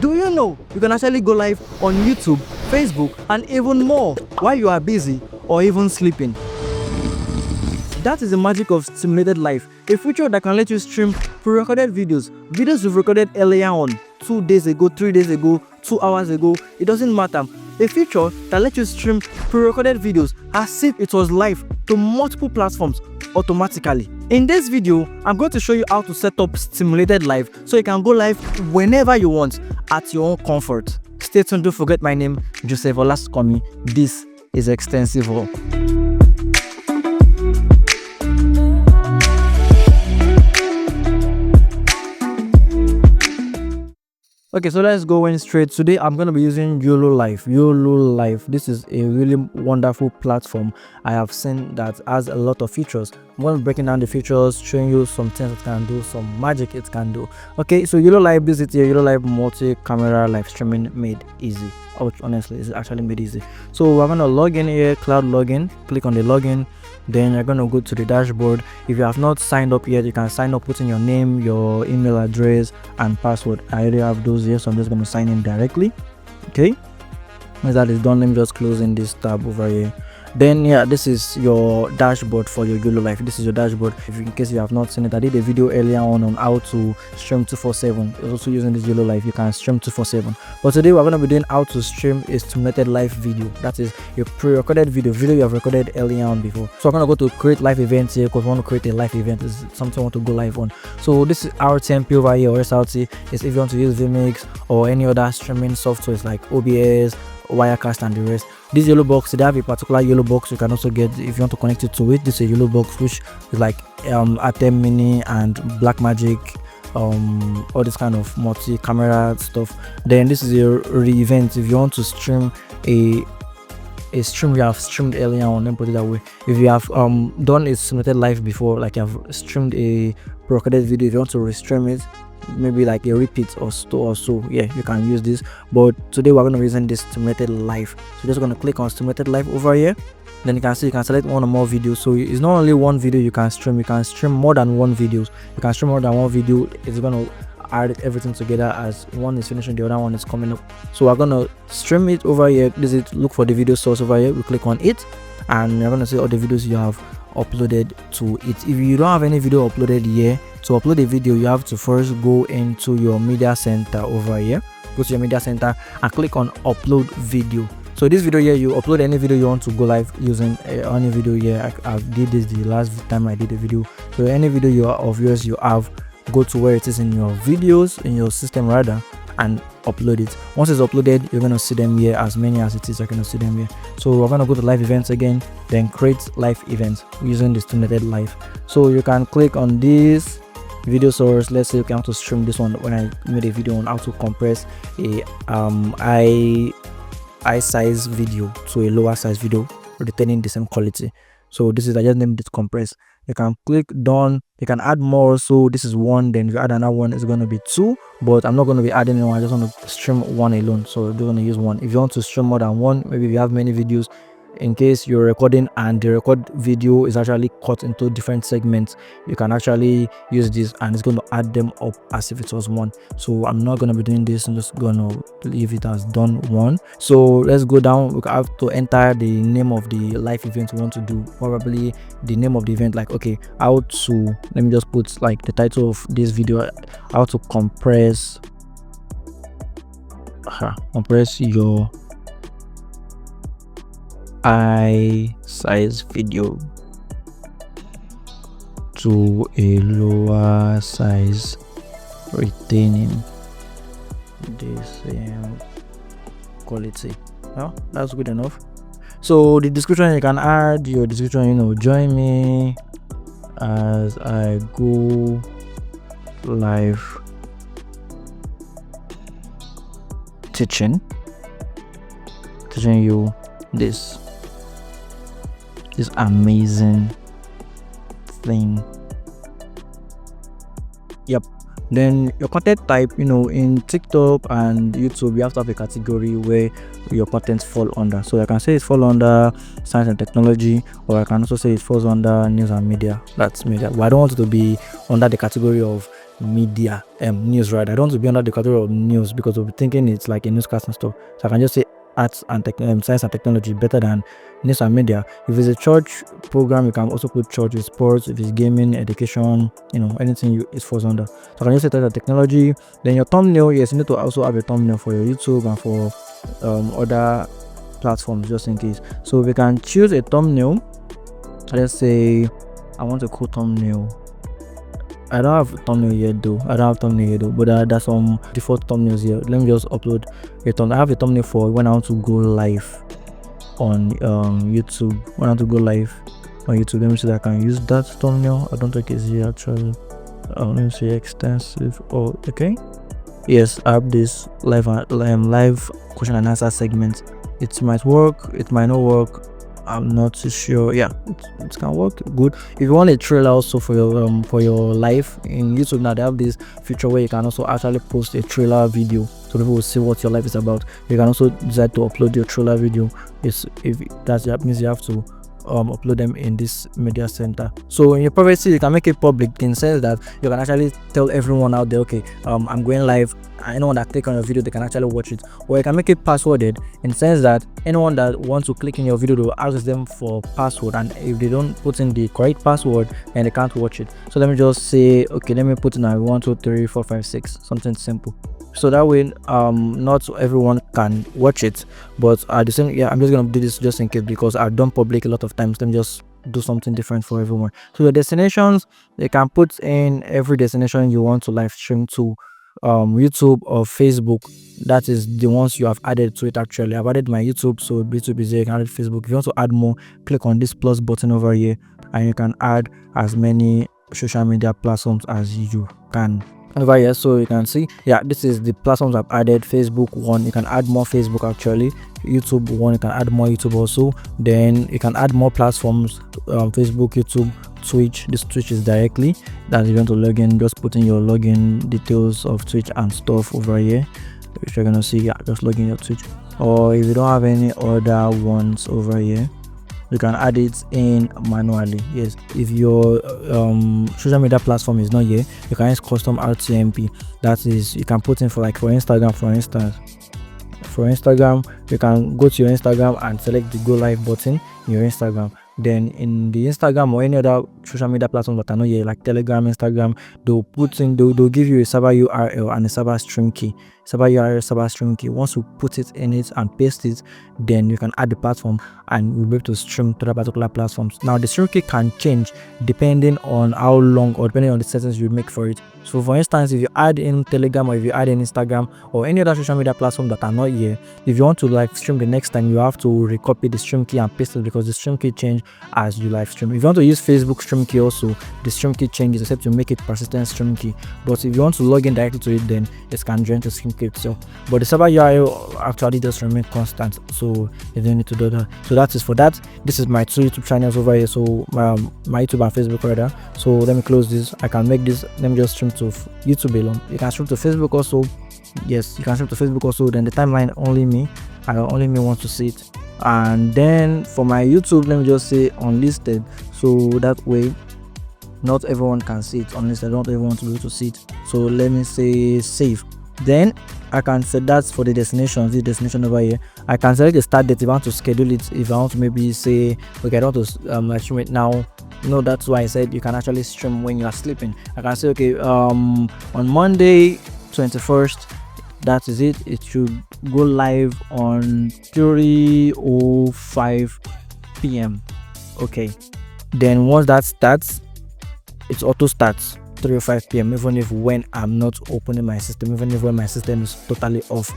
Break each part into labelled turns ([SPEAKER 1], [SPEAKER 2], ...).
[SPEAKER 1] Do you know you can actually go live on YouTube, Facebook, and even more while you are busy or even sleeping? That is the magic of Stimulated Live, a feature that can let you stream pre-recorded videos you've recorded earlier on, 2 days ago, 3 days ago, 2 hours ago, it doesn't matter. A feature that lets you stream pre-recorded videos as if it was live to multiple platforms automatically. In this video, I'm going to show you how to set up Stimulated Live so you can go live whenever you want at your own comfort. Stay tuned, don't forget my name, Joseph Olaskomi. This is Extensive. Okay, so let's go in straight. Today I'm going to be using YoloLive. This is a really wonderful platform. I have seen that has a lot of features. I'm going to be breaking down the features, showing you some things it can do, some magic it can do. Okay, so YoloLive, this is here, YoloLive multi-camera live streaming made easy. Oh, honestly, it's actually made easy. So we're going to log in here, cloud login, click on the login. Then you're going to go to the dashboard. If you have not signed up yet, you can sign up, put in your name, your email address, and password. I already have those here, so I'm just going to sign in directly. Okay, once that is done, let me just close in this tab over here. Then yeah, this is your dashboard for your YoloLive. This is your dashboard. If in case you have not seen it, I did a video earlier on how to stream 247. Also using this YoloLive, you can stream 247. But today we're going to be doing how to stream a Stimulated Live video. That is a pre-recorded video you have recorded earlier on before. So I'm going to go to create live events here because we want to create a live event. It's something I want to go live on. So this is RTMP over here, or SRT. Is if you want to use vMix or any other streaming softwares like OBS, YoloCast, and the rest. This yellow box, they have a particular yellow box you can also get if you want to connect it to it. This is a yellow box which is like Atem Mini and Blackmagic, all this kind of multi-camera stuff. Then this is a re-event if you want to stream a stream you have streamed earlier on. Let me put it that way. If you have done a Stimulated Live before, like you have streamed a recorded video, if you want to restream it, maybe like a repeat or so, yeah, you can use this. But today we're going to be using this Stimulated Live. So just going to click on Stimulated Live over here. Then you can see you can select one or more videos. So it's not only one video you can stream more than one videos. You can stream more than one video. It's going to add everything together as one is finishing, the other one is coming up. So we're going to stream it over here. This is look for the video source over here. We click on it and you're going to see all the videos you have uploaded to it. If you don't have any video uploaded here, to upload a video you have to first go into your media center over here. Go to your media center and click on upload video. So this video here, you upload any video you want to go live using. Any video here, I did this the last time I did a video. So any video of yours you have, go to where it is in your videos, in your system rather, and upload it. Once it's uploaded, you're going to see them here. As many as it is, you're going to see them here. So we're going to go to live events again, then create live events using the Stimulated Live. So you can click on this video source. Let's say you want to stream this one. When I made a video on how to compress a high size video to a lower size video, retaining the same quality. So this is, I just named it compress. You can click done. You can add more. So this is 1, then if you add another one, it's going to be 2, but I'm not going to be adding anyone. I just want to stream 1 alone, so we're going to use 1. If you want to stream more than 1, maybe if you have many videos, in case you're recording and the record video is actually cut into different segments, you can actually use this and it's going to add them up as if it was 1. So I'm not going to be doing this. I'm just going to leave it as done 1. So let's go down. We have to enter the name of the live event we want to do, probably the name of the event, like okay, how to, let me just put like the title of this video, how to compress your high size video to a lower size, retaining the same quality. Well, that's good enough. So the description, you can add your description, join me as I go live teaching you this amazing thing. Yep. Then your content type, in TikTok and YouTube, you have to have a category where your content fall under. So I can say it fall under science and technology, or I can also say it falls under news and media. That's media. But I don't want it to be under the category of media news, right? I don't want to be under the category of news because we'll be thinking it's like a newscast and stuff. So I can just say arts and science and technology better than news and media. If it's a church program, you can also put church with sports. If it's gaming, education, anything it falls under. So I can just say that technology. Then your thumbnail, yes, you need to also have a thumbnail for your YouTube and for other platforms just in case. So we can choose a thumbnail. Let's say I want a cool thumbnail. I don't have a thumbnail yet though. But there's some default thumbnails here. Let me just upload a thumbnail. I have a thumbnail for when I want to go live on YouTube. When I want to go live on YouTube, let me see that I can use that thumbnail. I don't think it's here actually. Let me see extensive. Oh, okay. Yes, I have this live question and answer segment. It might work, it might not work. I'm not too sure. Yeah, it can work good. If you want a trailer also for your live in YouTube, now they have this feature where you can also actually post a trailer video so people will see what your life is about. You can also decide to upload your trailer video. That means you have to upload them in this media center. So in your privacy, you can make it public in the sense that you can actually tell everyone out there, okay, I'm going live. Anyone that click on your video, they can actually watch it. Or you can make it passworded in the sense that anyone that wants to click in your video, they will ask them for password, and if they don't put in the correct password, then they can't watch it. So let me just say, okay, let me put in a 1 2 3 4 5 6, something simple. So that way not everyone can watch it, but at the same, I'm just gonna do this just in case because I've done public a lot of times. Let me just do something different for everyone. So your destinations, you can put in every destination you want to live stream to, YouTube or Facebook. That is the ones you have added to it. Actually, I've added my YouTube, so B2B is there. You can add Facebook. If you want to add more, click on this plus button over here and you can add as many social media platforms as you can over here. So you can see, this is the platforms I've added. Facebook one, you can add more Facebook actually. YouTube one, you can add more YouTube also. Then you can add more platforms, Facebook, YouTube, Twitch. This Twitch is directly that if you want to log in, just put in your login details of Twitch and stuff over here, which you're gonna see. Just log in your Twitch. Or if you don't have any other ones over here, you can add it in manually. Yes, if your social media platform is not here, you can use custom RTMP. That is, you can put in for Instagram, for instance. For Instagram, you can go to your Instagram and select the go live button in your Instagram. Then in the Instagram or any other social media platform that are not here, like Telegram, Instagram, they'll give you a server URL and a server stream key. Server URL, server stream key. Once you put it in it and paste it, then you can add the platform and you'll be able to stream to that particular platforms. Now the stream key can change depending on how long or depending on the settings you make for it. So for instance, if you add in Telegram or if you add in Instagram or any other social media platform that are not here, if you want to live stream the next time, you have to recopy the stream key and paste it because the stream key change as you live stream. If you want to use Facebook stream key also, the stream key changes except you make it persistent stream key. But if you want to log in directly to it, then it can join the stream key itself. But the server URL actually does remain constant, so you don't need to do that. So that is for that. This is my two YouTube channels over here. So my YouTube and Facebook rather. So let me close this. I can make this. Let me just stream to YouTube alone. You can stream to Facebook also. Yes, you can stream to Facebook also. Then the timeline only me want to see it. And then for my YouTube, let me just say unlisted, so that way not everyone can see it. Unlisted, not everyone to be able to see it. So let me say save. Then I can set that for the destination. This destination over here, I can select the start date if I want to schedule it. If I want to maybe say, okay, I want to stream it now. That's why I said you can actually stream when you are sleeping. I can say, okay, on Monday 21st, that is it. It should go live on 3:05 p.m. Okay, then once that starts, it auto starts 3:05 p.m. even if when I'm not opening my system, even if when my system is totally off,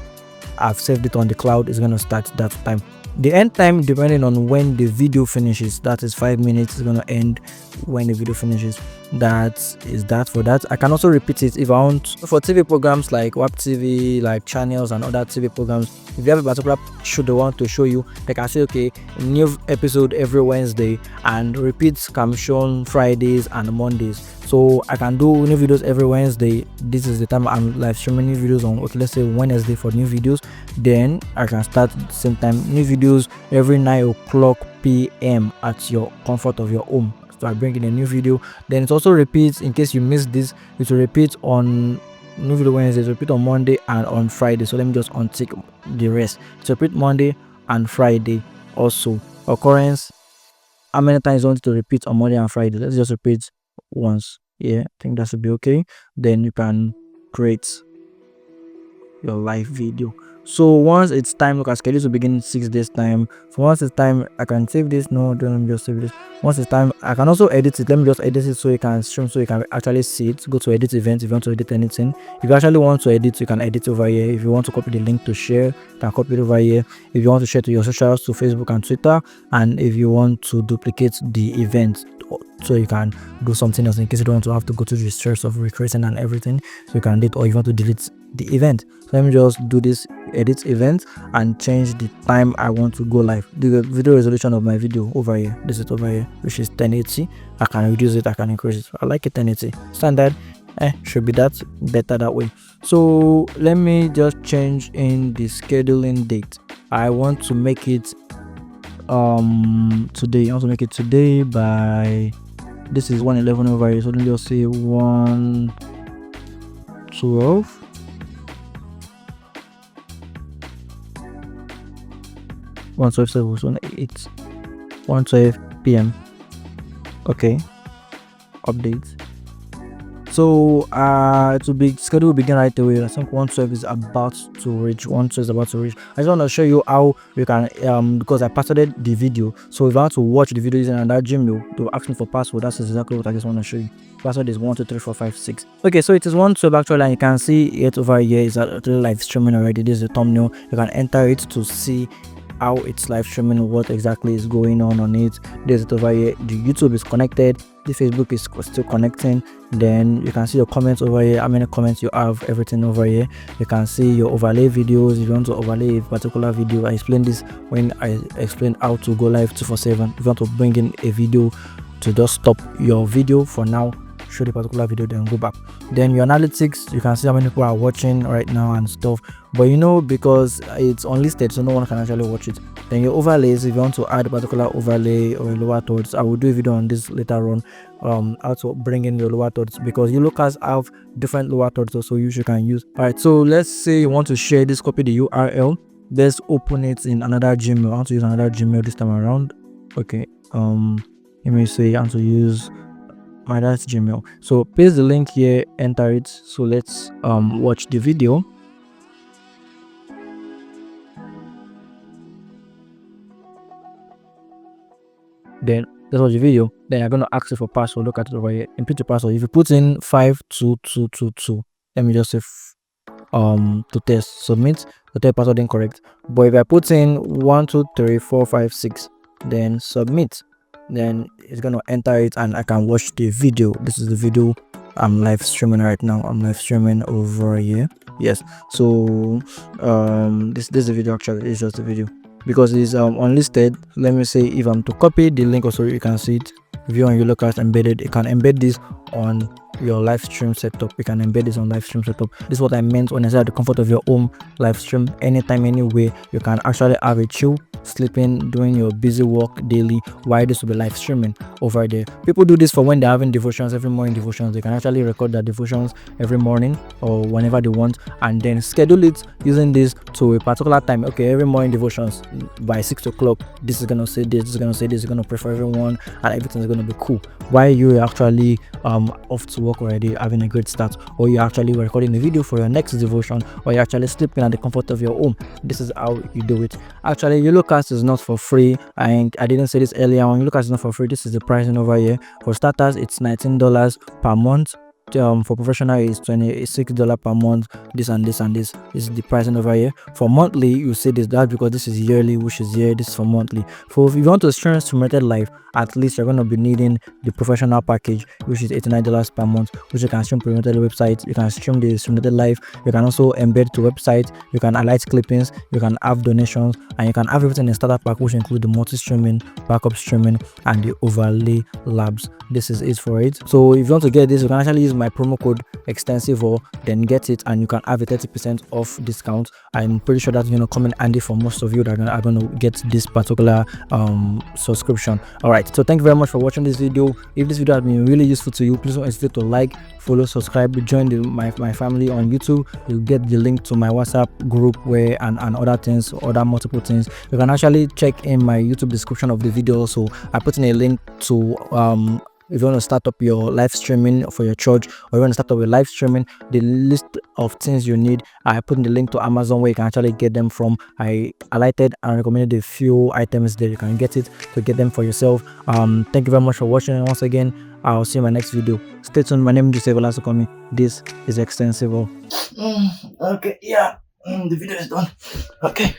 [SPEAKER 1] I've saved it on the cloud, it's gonna start that time. The end time depending on when the video finishes, that is 5 minutes, is gonna end when the video finishes. That is that for that. I can also repeat it if I want. For TV programs like web TV, like channels and other TV programs, if you have a particular show they want to show you, they can say, okay, new episode every Wednesday and repeats can be shown Fridays and Mondays. So I can do new videos every Wednesday. This is the time I'm live streaming new videos on, okay, let's say Wednesday for new videos. Then I can start at the same time new videos every 9 o'clock p.m. at your comfort of your home. So I bring in a new video. Then it also repeats in case you missed this. It will repeat on new video Wednesdays, repeat on Monday and on Friday. So let me just untick the rest. So repeat Monday and Friday. Also occurrence, how many times you want to repeat on Monday and Friday? Let's just repeat once. Yeah, I think that should be okay. Then you can create your live video. So once it's time, look at schedule to begin 6 days time. So once it's time, I can save this. No, don't let me just save this. Once it's time, I can also edit it. Let me just edit it so you can stream, so you can actually see it. Go to edit events if you want to edit anything. If you actually want to edit, you can edit over here. If you want to copy the link to share, you can copy it over here. If you want to share to your socials, to Facebook and Twitter, and if you want to duplicate the event, so you can do something else in case you don't want to have to go to the stress of recreating and everything, so you can delete, or you want to delete the event. So let me just do this, edit event, and change the time I want to go live. The video resolution of my video over here, this is over here, which is 1080. I can reduce it, I can increase it. I like it 1080 standard. Should be that better that way. So let me just change in the scheduling date. I want to make it today. I want to make it today by, this is 111 over here, so let me just say 112. 112 p.m. Okay, updates. So it will be schedule will begin right away. I think 112 is about to reach. 112 is about to reach. I just want to show you how you can because I passworded the video. So if I want to watch the video using another Gmail, they will ask me for password. That's exactly what I just want to show you. Password is 123456. Okay, so it is 112 actually, and you can see it over here is actually live streaming already. This is the thumbnail. You can enter it to see how it's live streaming, what exactly is going on it. There's it over here. The YouTube is connected, the Facebook is still connecting. Then you can see your comments over here, how many comments you have, everything over here. You can see your overlay videos. If you want to overlay a particular video, I explained this when I explained how to go live 247. If you want to bring in a video to just stop your video for now, show the particular video, then go back. Then your analytics, you can see how many people are watching right now and stuff, but you know, because it's unlisted, so no one can actually watch it. Then your overlays, if you want to add a particular overlay or a lower thirds, I will do a video on this later on, how to bring in your lower thirds, because YoloCast have different lower thirds also you can use. All right, so let's say you want to share this, copy the URL, let's open it in another Gmail. I want to use another Gmail this time around. Okay, let me say I want to use my that's Gmail. So paste the link here, enter it. So let's watch the video. Then let's watch the video. Then you're gonna ask you for password. Look at it over here. Input your password. If you put in 52222, let me just say to test, submit. The third password incorrect. But if I put in 123456, then submit, then it's gonna enter it and I can watch the video. This is the video I'm live streaming right now. I'm live streaming over here. Yes, so this is the video. Actually, it's just a video because it's unlisted. Let me say if I'm to copy the link, also you can see it. If you're on YoloCast embedded, you can embed this on your live stream setup. You can embed this on live stream setup. This is what I meant when I said the comfort of your home live stream. Anytime, anywhere, you can actually have a chill, sleeping, doing your busy work daily, while this will be live streaming over there. People do this for when they're having devotions, every morning devotions. They can actually record their devotions every morning or whenever they want, and then schedule it using this to a particular time. Okay, every morning devotions by 6 o'clock, this is gonna say this is gonna say this is gonna pray for everyone, and everything is gonna be cool while you're actually off to work already, having a great start, or you're actually recording a video for your next devotion, or you're actually sleeping at the comfort of your home. This is how you do it. Actually, YoloCast is not for free, and I didn't say this earlier on. YoloCast is not for free. This is the pricing over here. For starters, it's $19 per month. For professional is $26 per month. This and this and this is the pricing over here. For monthly, you see this, that because this is yearly, which is here. This is for monthly. For if you want to stream streamed live, at least you're going to be needing the professional package, which is $89 per month, which you can stream streamed websites. You can stream the streamed live. You can also embed to websites. You can highlight clippings. You can have donations, and you can have everything in starter pack, which include the multi-streaming, backup streaming, and the overlay labs. This is it for it. So if you want to get this, you can actually use my promo code extensive, then get it and you can have a 30% off discount. I'm pretty sure that's come in handy for most of you that are going to get this particular subscription. All right, so thank you very much for watching this video. If this video has been really useful to you, please don't hesitate to like, follow, subscribe, join my family on YouTube. You'll get the link to my WhatsApp group where and other things, other multiple things. You can actually check in my YouTube description of the video. So I put in a link to if you want to start up your live streaming for your church, or you want to start up with live streaming, the list of things you need, I put in the link to Amazon where you can actually get them from. I highlighted and recommended a few items there. You can get it to get them for yourself. Thank you very much for watching, and once again, I'll see you in my next video. Stay tuned. My name is Joseph Olasokomi. This is Extensive.
[SPEAKER 2] Okay, yeah, the video is done. Okay.